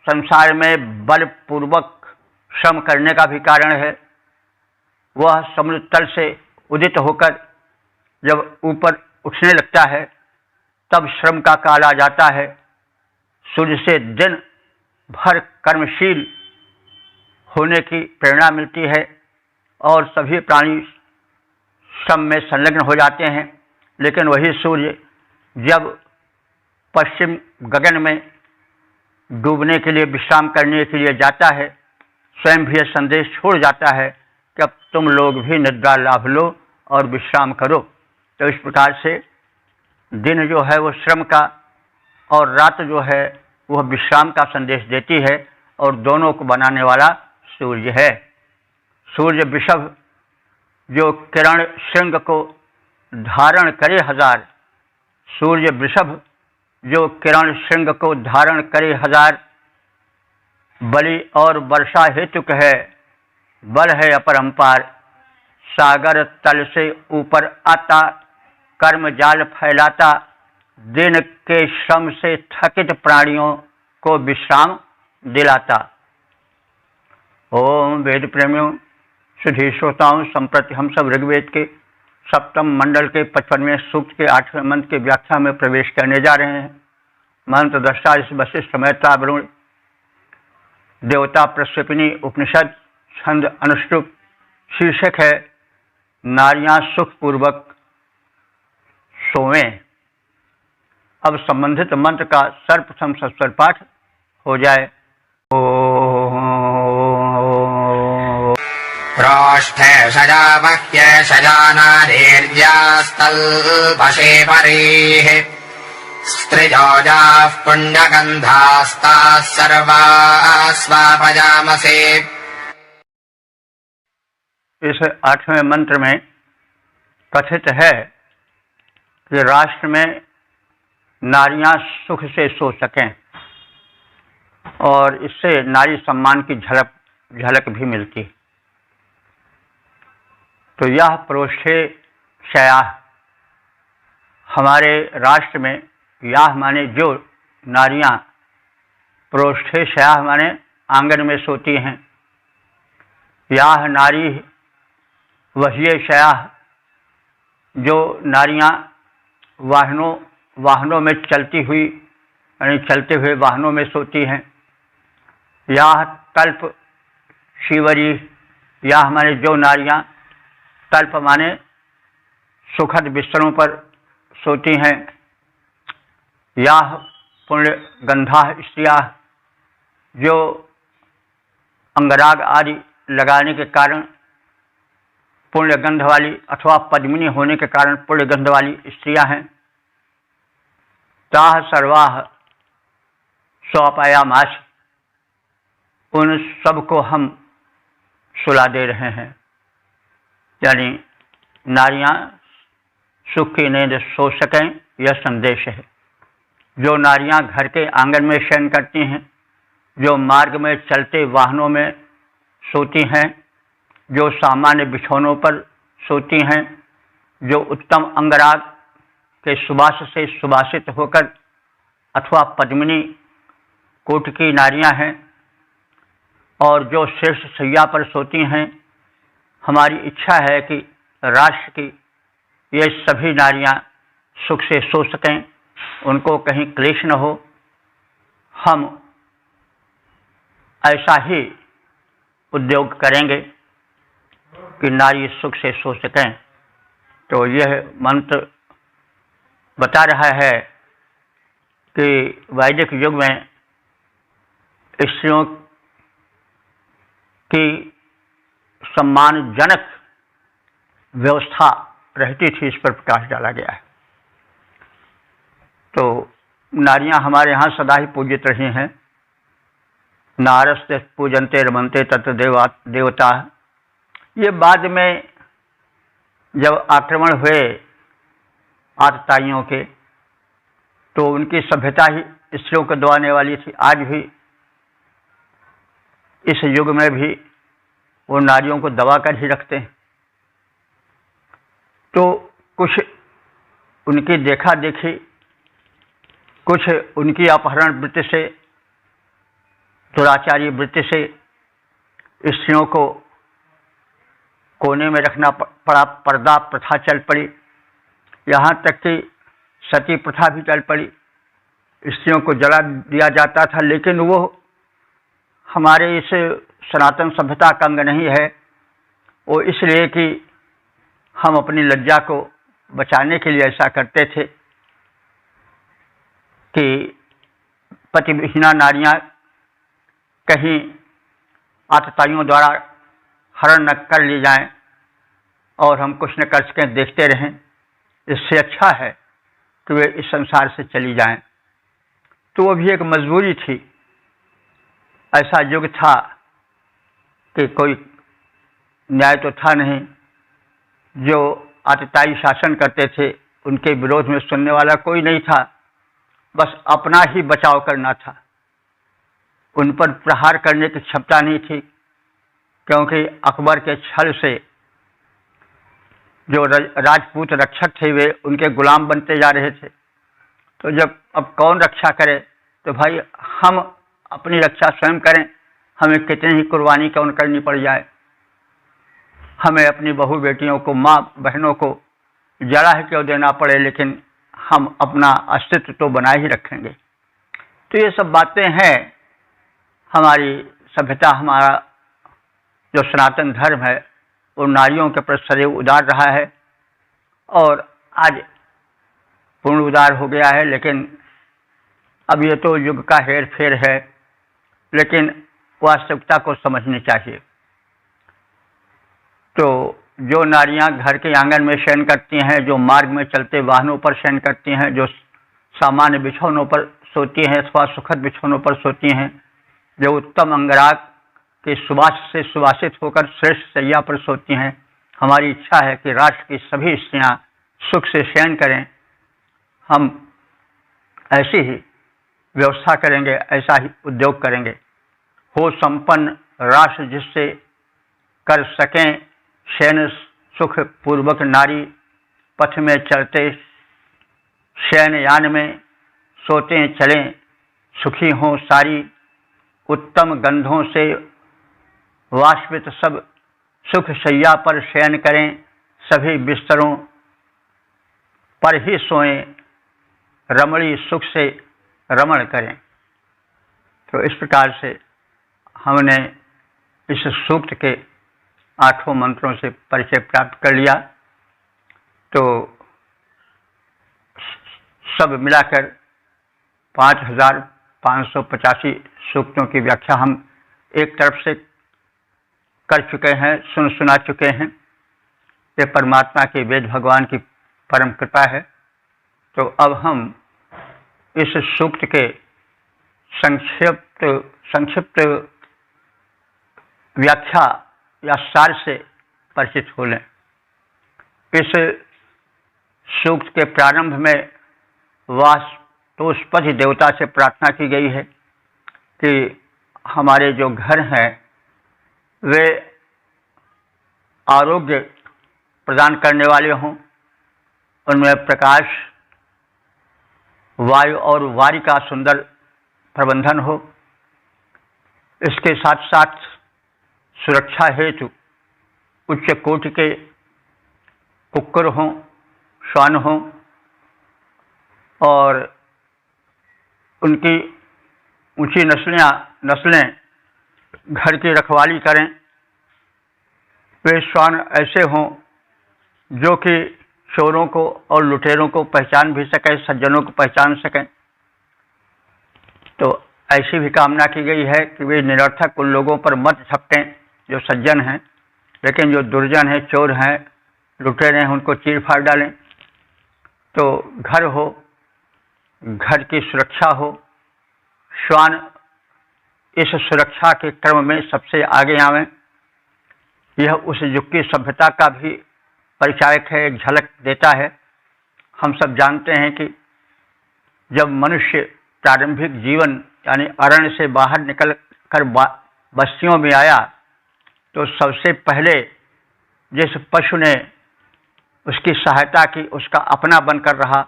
संसार में बलपूर्वक श्रम करने का भी कारण है, वह समुद्र तल से उदित होकर जब ऊपर उठने लगता है तब श्रम का काल आ जाता है। सूर्य से दिन भर कर्मशील होने की प्रेरणा मिलती है और सभी प्राणी श्रम में संलग्न हो जाते हैं। लेकिन वही सूर्य जब पश्चिम गगन में डूबने के लिए, विश्राम करने के लिए जाता है, स्वयं भी यह संदेश छोड़ जाता है कि अब तुम लोग भी निद्रा लाभ लो और विश्राम करो। तो इस प्रकार से दिन जो है वो श्रम का और रात जो है वह विश्राम का संदेश देती है और दोनों को बनाने वाला सूर्य है। सूर्य वृषभ जो किरण श्रृंग को धारण करे हजार, सूर्य वृषभ जो किरण श्रृंग को धारण करे हजार, बलि और वर्षा हेतुक है, बल है अपरंपार, सागर तल से ऊपर आता, कर्म जाल फैलाता, दिन के श्रम से थकित प्राणियों को विश्राम दिलाता। ओम वेद प्रेमियों, सुधी श्रोताओं, संप्रति हम सब ऋग्वेद के सप्तम मंडल के 55वें सूक्त के 8वें मंत्र की व्याख्या में प्रवेश करने जा रहे हैं। मंत्र दृष्टा इस वशिष्ठ मैत्रा वरुण देवता प्रस्वपिनी उपनिषद, छंद अनुष्टुप, शीर्षक है नारियां सुखपूर्वक सोवें। अब संबंधित मंत्र का सर्वप्रथम सस्वर पाठ हो जाए। प्रोष्ठे सजावह्य सजानारेर्यास्तल्पशे परेः स्त्रिजोजाः पुण्यगन्धास्ताः सर्वाः स्वापजामसे। इस 8वें मंत्र में कथित है कि राष्ट्र में नारियां सुख से सो सकें और इससे नारी सम्मान की झलक भी मिलती। तो यह प्रोष्ठे शयाः, हमारे राष्ट्र में याह माने जो नारियां, प्रोष्ठे शयाः माने आंगन में सोती हैं। याह नारी वही शयाः जो नारियां वाहनों में चलती हुई यानी चलते हुए वाहनों में सोती हैं। याह तल्प शिवरी, याह माने जो नारियां, तल्प माने सुखद बिस्तरों पर सोती हैं। याह पुण्य गंधा स्त्रियां, जो अंगराग आदि लगाने के कारण पुण्य गंध वाली अथवा पद्मिनी होने के कारण पुण्य गंध वाली स्त्रियां हैं। ताह सर्वाह स्वापायामास, उन सब को हम सुला दे रहे हैं। यानी नारियां सुख की नींद सो सकें, यह संदेश है। जो नारियां घर के आंगन में शयन करती हैं, जो मार्ग में चलते वाहनों में सोती हैं, जो सामान्य बिछौनों पर सोती हैं, जो उत्तम अंगराग के सुबास से सुबासित होकर अथवा पद्मिनी कोट की नारियां हैं और जो श्रेष्ठ शैया पर सोती हैं, हमारी इच्छा है कि राष्ट्र की ये सभी नारियां सुख से सो सकें, उनको कहीं क्लेश न हो। हम ऐसा ही उद्योग करेंगे कि नारी सुख से सो सकें। तो यह मंत्र बता रहा है कि वैदिक युग में स्त्रियों की सम्मानजनक व्यवस्था रहती थी, इस पर प्रकाश डाला गया है। तो नारियां हमारे यहाँ सदा ही पूजित रही हैं। नारस्ते पूजनते रमनते तत्र देवता। ये बाद में जब आक्रमण हुए आतताइयों के, तो उनकी सभ्यता ही स्त्रियों को दबाने वाली थी। आज भी इस युग में भी वो नारियों को दबा कर ही रखते हैं। तो कुछ उनकी देखा देखी, कुछ उनकी अपहरण वृत्ति से, दुराचारी वृत्ति से स्त्रियों को कोने में रखना पड़ा, पर्दा प्रथा चल पड़ी। यहाँ तक कि सती प्रथा भी चल पड़ी, स्त्रियों को जला दिया जाता था। लेकिन वो हमारे इस सनातन सभ्यता का अंग नहीं है। वो इसलिए कि हम अपनी लज्जा को बचाने के लिए ऐसा करते थे कि पतिविहीना नारियां कहीं आतताइयों द्वारा हरण न कर ली जाएं और हम कुछ न कर सकें, देखते रहें। इससे अच्छा है कि वे इस संसार से चली जाएं। तो वो भी एक मजबूरी थी। ऐसा युग था कि कोई न्याय तो था नहीं, जो आतताई शासन करते थे उनके विरोध में सुनने वाला कोई नहीं था, बस अपना ही बचाव करना था। उन पर प्रहार करने की क्षमता नहीं थी, क्योंकि अकबर के छल से जो राजपूत रक्षक थे वे उनके गुलाम बनते जा रहे थे। तो जब अब कौन रक्षा करे, तो भाई हम अपनी रक्षा स्वयं करें, हमें कितनी ही कुर्बानी कौन करनी पड़ जाए, हमें अपनी बहू बेटियों को, माँ बहनों को जला ही क्यों देना पड़े, लेकिन हम अपना अस्तित्व तो बनाए ही रखेंगे। तो ये सब बातें हैं। हमारी सभ्यता, हमारा जो सनातन धर्म है वो नारियों के प्रति सदैव उदार रहा है और आज पूर्ण उदार हो गया है। लेकिन अब ये तो युग का हेर फेर है, लेकिन वास्तविकता को समझनी चाहिए। तो जो नारियां घर के आंगन में शयन करती हैं, जो मार्ग में चलते वाहनों पर शयन करती हैं, जो सामान्य बिछौनों पर सोती हैं अथवा सुखद बिछौनों पर सोती हैं, जो उत्तम अंगराग के सुवास से सुवासित होकर श्रेष्ठ सैया पर सोती हैं, हमारी इच्छा है कि राष्ट्र की सभी स्त्रियां सुख से शयन करें। हम ऐसी ही व्यवस्था करेंगे, ऐसा ही उद्योग करेंगे। हो संपन्न राष्ट्र जिससे कर सकें शयन सुख पूर्वक नारी, पथ में चलते शयन यान में सोते चलें, सुखी हों सारी, उत्तम गंधों से वाष्पित सब सुख शैया पर शयन करें, सभी बिस्तरों पर ही सोएं, रमणी सुख से रमण करें। तो इस प्रकार से हमने इस सूक्त के 8 मंत्रों से परिचय प्राप्त कर लिया। तो सब मिलाकर 5585 सूक्तों की व्याख्या हम एक तरफ से कर चुके हैं, सुना चुके हैं। ये परमात्मा के वेद भगवान की परम कृपा है। तो अब हम इस सूक्त के संक्षिप्त व्याख्या या सार से परिचित हो लें। इस सूक्त के प्रारंभ में वास्तुस्पति देवता से प्रार्थना की गई है कि हमारे जो घर हैं वे आरोग्य प्रदान करने वाले हों, उनमें प्रकाश, वायु और वारी का सुंदर प्रबंधन हो। इसके साथ साथ सुरक्षा हेतु उच्च कोटि के कुक्कुर हों, श्वान हों और उनकी ऊंची नस्लें घर की रखवाली करें। वे श्वान ऐसे हों जो कि चोरों को और लुटेरों को पहचान भी सकें, सज्जनों को पहचान सकें। तो ऐसी भी कामना की गई है कि वे निरर्थक उन लोगों पर मत झपटें जो सज्जन हैं, लेकिन जो दुर्जन हैं, चोर हैं, लुटेरे हैं, उनको चीर फाड़ डालें। तो घर हो, घर की सुरक्षा हो, श्वान इस सुरक्षा के क्रम में सबसे आगे आवें। यह उस युग की सभ्यता का भी परिचायक है, एक झलक देता है। हम सब जानते हैं कि जब मनुष्य प्रारंभिक जीवन यानी अरण्य से बाहर निकल कर बस्तियों में आया, तो सबसे पहले जिस पशु ने उसकी सहायता की, उसका अपना बनकर रहा,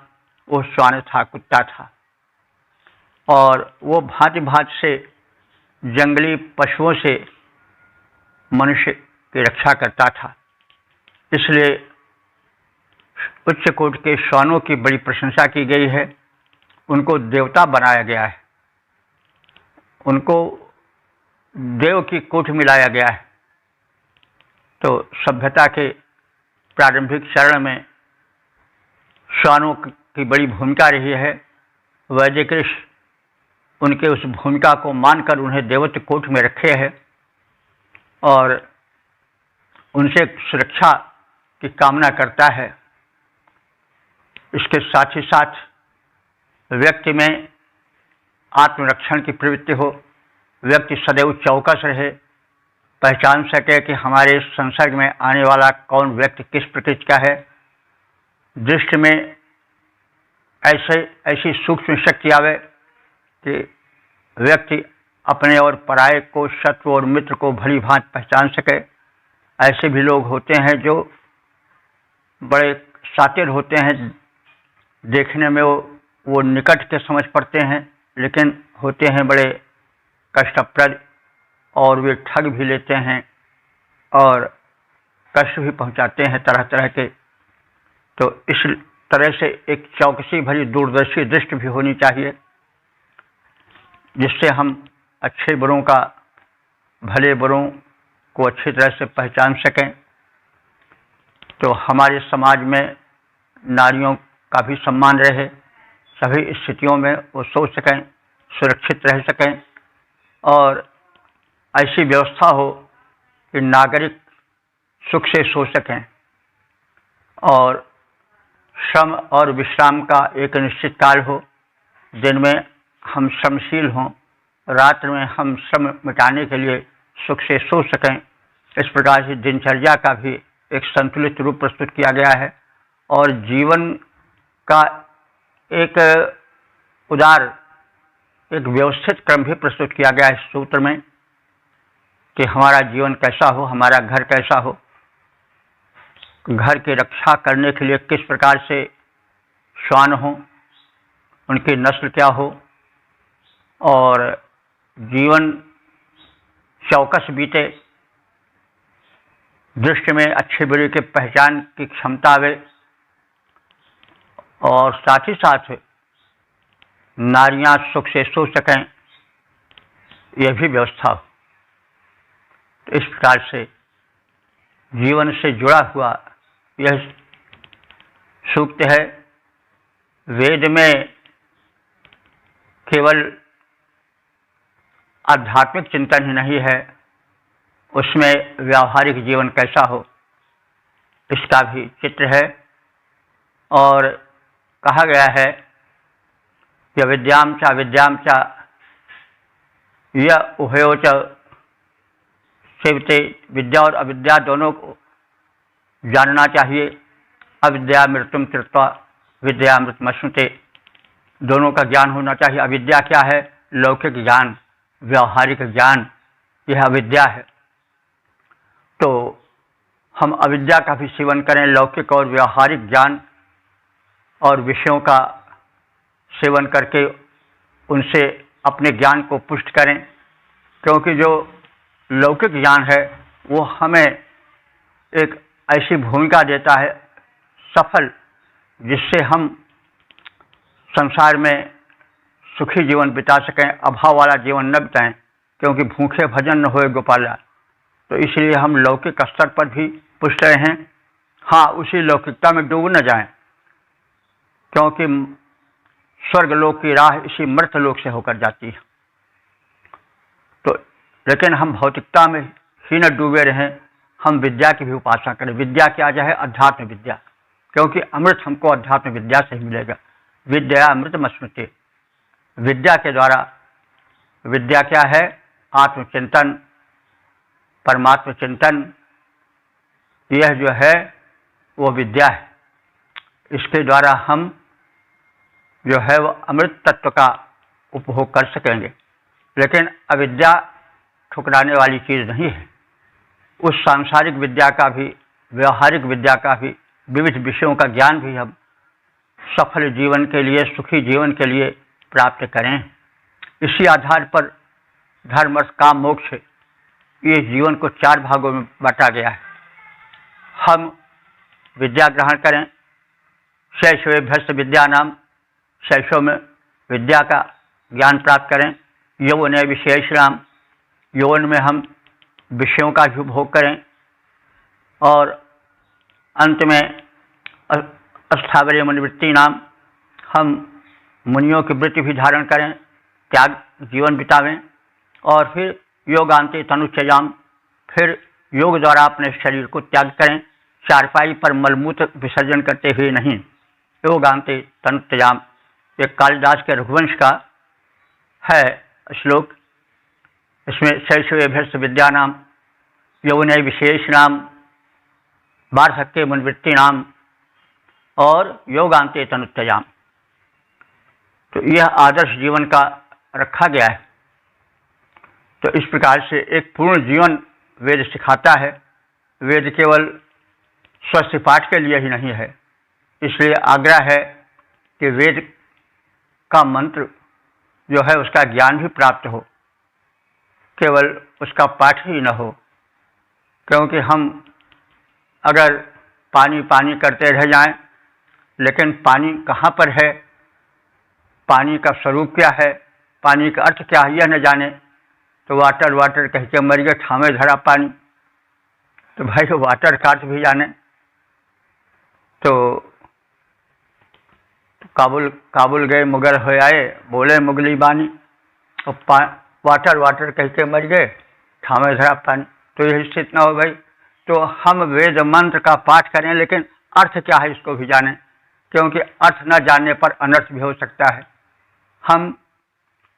वो श्वान था, कुत्ता था। और वो भांति भांति से जंगली पशुओं से मनुष्य की रक्षा करता था। इसलिए उच्च कोटि के श्वानों की बड़ी प्रशंसा की गई है। उनको देवता बनाया गया है, उनको देव की कोटि मिलाया गया है। तो सभ्यता के प्रारंभिक चरण में श्वानों की बड़ी भूमिका रही है। वैदिक ऋषि उनके उस भूमिका को मानकर उन्हें देवत्व कोटि में रखे हैं और उनसे सुरक्षा की कामना करता है। इसके साथ ही साथ व्यक्ति में आत्मरक्षण की प्रवृत्ति हो, व्यक्ति सदैव चौकस रहे, पहचान सके कि हमारे संसर्ग में आने वाला कौन व्यक्ति किस प्रकृति का है। दृष्टि में ऐसी सूक्ष्म शक्ति आवे कि व्यक्ति अपने और पराये को, शत्रु और मित्र को भली भांति पहचान सके। ऐसे भी लोग होते हैं जो बड़े शातिर होते हैं, देखने में वो निकट के समझ पड़ते हैं, लेकिन होते हैं बड़े कष्टप्रद, और वे ठग भी लेते हैं और कष्ट भी पहुंचाते हैं तरह तरह के। तो इस तरह से एक चौकसी भरी दूरदर्शी दृष्टि भी होनी चाहिए, जिससे हम अच्छे बुरों का, भले बुरों को अच्छी तरह से पहचान सकें। तो हमारे समाज में नारियों का भी सम्मान रहे, सभी स्थितियों में वो सोच सकें, सुरक्षित रह सकें, और ऐसी व्यवस्था हो कि नागरिक सुख से सो सकें, और श्रम और विश्राम का एक निश्चित काल हो। दिन में हम श्रमशील हों, रात में हम श्रम मिटाने के लिए सुख से सो सकें। इस प्रकार से दिनचर्या का भी एक संतुलित रूप प्रस्तुत किया गया है, और जीवन का एक उदार, एक व्यवस्थित क्रम भी प्रस्तुत किया गया है इस सूत्र में, कि हमारा जीवन कैसा हो, हमारा घर कैसा हो, घर की रक्षा करने के लिए किस प्रकार से श्वान हो, उनकी नस्ल क्या हो, और जीवन चौकस बीते, दृष्टि में अच्छे बुरे के पहचान की क्षमता आवे, और साथ ही साथ नारियां सुख से सो सकें, यह भी व्यवस्था हो। तो इस प्रकार से जीवन से जुड़ा हुआ यह सूक्त है। वेद में केवल आध्यात्मिक चिंतन ही नहीं है, उसमें व्यावहारिक जीवन कैसा हो इसका भी चित्र है। और कहा गया है कि विद्याम च य उभयो च सेवते, विद्या और अविद्या दोनों को जानना चाहिए। अविद्या मृत्युम कृत्वा विद्या मृत्युमश्नुते, दोनों का ज्ञान होना चाहिए। अविद्या क्या है? लौकिक ज्ञान, व्यावहारिक ज्ञान, यह अविद्या है। तो हम अविद्या का भी सेवन करें, लौकिक और व्यावहारिक ज्ञान और विषयों का सेवन करके उनसे अपने ज्ञान को पुष्ट करें, क्योंकि जो लौकिक ज्ञान है वो हमें एक ऐसी भूमिका देता है सफल, जिससे हम संसार में सुखी जीवन बिता सकें, अभाव वाला जीवन न बिताएं, क्योंकि भूखे भजन न होए गोपाला। तो इसलिए हम लौकिक स्तर पर भी पुष्ट रहें, हाँ उसी लौकिकता में डूब न जाएं, क्योंकि स्वर्गलोक की राह इसी मर्त लोक से होकर जाती है। तो लेकिन हम भौतिकता में ही न डूबे रहें, हम विद्या की भी उपासना करें। विद्या क्या है? अध्यात्म विद्या, क्योंकि अमृत हमको अध्यात्म विद्या से ही मिलेगा। विद्या अमृतमश्नुते, विद्या के द्वारा, विद्या क्या है? आत्मचिंतन, परमात्म चिंतन, यह जो है वो विद्या है। इसके द्वारा हम जो है वो अमृत तत्व का उपभोग कर सकेंगे। लेकिन अविद्या ठुकराने वाली चीज़ नहीं है। उस सांसारिक विद्या का भी, व्यवहारिक विद्या का भी, विविध विषयों का ज्ञान भी हम सफल जीवन के लिए, सुखी जीवन के लिए प्राप्त करें। इसी आधार पर धर्म, अर्थ, काम, मोक्ष, ये जीवन को 4 भागों में बांटा गया है। हम विद्या ग्रहण करें, शैशवेभ्यस्त विद्या नाम, शैशव में विद्या का ज्ञान प्राप्त करें। यौवन विषयश्राम, यौवन में हम विषयों का भी उपभोग करें, और अंत में अस्थावरीय मुनिवृत्ति नाम, हम मुनियों की वृत्ति भी धारण करें, त्याग जीवन बितावें। और फिर योगांते तनुत्यजाम, फिर योग द्वारा अपने शरीर को त्याग करें, चारपाई पर मलमूत्र विसर्जन करते हुए नहीं। योगांते तनुत्यजाम, एक कालिदास के रघुवंश का है श्लोक। इसमें शैशवेभ्यश्च विद्यानाम यौवने विशेषणाम वार्धक्ये मुनिवृत्तीनाम और योगांते तनुत्तयाम। तो यह आदर्श जीवन का रखा गया है। तो इस प्रकार से एक पूर्ण जीवन वेद सिखाता है। वेद केवल स्वस्थ पाठ के लिए ही नहीं है, इसलिए आग्रह है कि वेद का मंत्र जो है उसका ज्ञान भी प्राप्त हो, केवल उसका पाठ ही न हो। क्योंकि हम अगर पानी पानी करते रह जाएं, लेकिन पानी कहाँ पर है, पानी का स्वरूप क्या है, पानी का अर्थ क्या है, यह न जाने तो वाटर वाटर कह के मर गए, ठामे धरा पानी। तो भाई वाटर का अर्थ भी जाने। तो काबुल गए मुगल हो आए, बोले मुगली बानी, और वाटर वाटर कह के मर गए, ठामे धरा पानी। तो यह स्थिति न हो भाई। तो हम वेद मंत्र का पाठ करें, लेकिन अर्थ क्या है इसको भी जानें, क्योंकि अर्थ न जानने पर अनर्थ भी हो सकता है। हम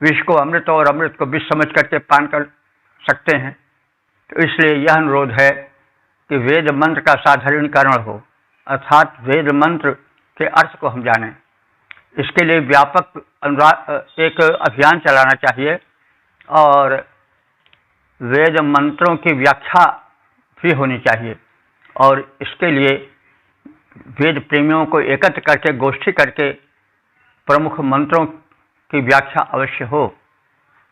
विष को अमृत और अमृत को विष समझ करके पान कर सकते हैं। तो इसलिए यह अनुरोध है कि वेद मंत्र का साधारणीकरण हो, अर्थात वेद मंत्र के अर्थ को हम जानें। इसके लिए व्यापक एक अभियान चलाना चाहिए और वेद मंत्रों की व्याख्या भी होनी चाहिए। और इसके लिए वेद प्रेमियों को एकत्र करके गोष्ठी करके प्रमुख मंत्रों की व्याख्या अवश्य हो,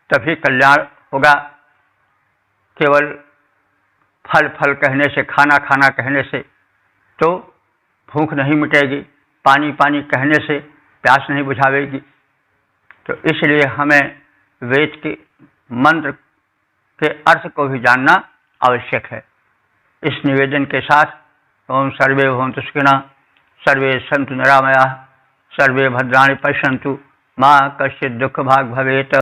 तभी कल्याण होगा। केवल फल फल कहने से, खाना खाना कहने से तो भूख नहीं मिटेगी, पानी पानी कहने से प्यास नहीं बुझावेगी। तो इसलिए हमें वेद के मंत्र के अर्थ को भी जानना आवश्यक है। इस निवेदन के साथ ओम सर्वे भवन्तु सुखिनः, सर्वे सन्तु निरामयाः, सर्वे भद्राणि पश्यन्तु, मां कश्चित् दुःख भाग् भवेत्।